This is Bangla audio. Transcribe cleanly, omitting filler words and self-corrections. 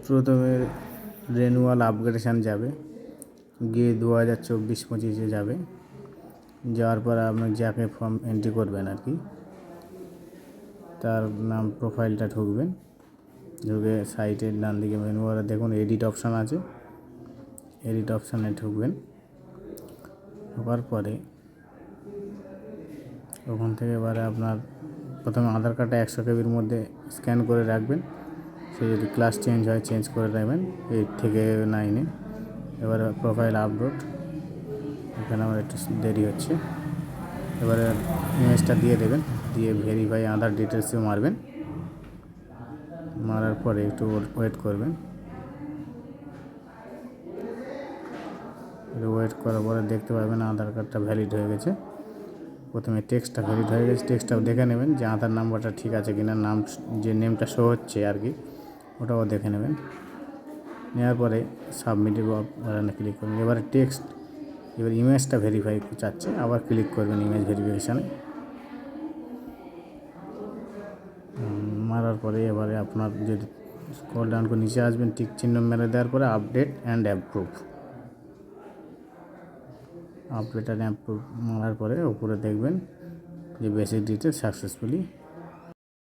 প্রথমে রেনুয়াল আপগ্রেডেশান যাবে, গিয়ে 2024-25 যাবে। যাওয়ার পর আপনি যাকে ফর্ম এন্ট্রি করবেন আর কি, তার নাম প্রোফাইলটা ঢুকবেন। ঢুকে সাইটের ডান দিকে মেনু বারে দেখুন এডিট অপশান আছে, এডিট অপশানে ঢুকবেন। ঢোকার পরে ওখান থেকে এবারে আপনার প্রথমে আধার কার্ডটা 100 কেবির মধ্যে স্ক্যান করে রাখবেন। সে যদি ক্লাস চেঞ্জ হয় চেঞ্জ করে রাখবেন 8 থেকে 9-এ। এবারে প্রোফাইল আপলোড, এখানে আমার একটু দেরি হচ্ছে। এবারে ইমেজটা দিয়ে দেবেন, দিয়ে ভেরিফাই আধার ডিটেলসে মারবেন। মারার পরে একটু ওয়েট করবেন। ওয়েট করার পরে দেখতে পাবেন আধার কার্ডটা ভ্যালিড হয়ে গেছে। প্রথমে টেক্সটটা ভ্যালিড হয়ে গেছে, টেক্সটটাও দেখে নেবেন যে আধার নাম্বারটা ঠিক আছে কিনা, নাম যে নেমটা শো হচ্ছে আর কি ওটাও দেখে নেবেন। নেওয়ার পরে সাবমিটের বাটনে ক্লিক করবেন। এবারে এবার ইমেজটা ভেরিফাই চাচ্ছে, আবার ক্লিক করবেন ইমেজ ভেরিফিকেশানে। মারার পরে এবারে আপনার যদি স্ক্রল ডাউন করে নিচে আসবেন, টিক চিহ্ন মেরে দেওয়ার পরে আপডেট অ্যান্ড অ্যাপ্রুভ মারার পরে উপরে দেখবেন যে বেসিক ডিটেলস সাকসেসফুলি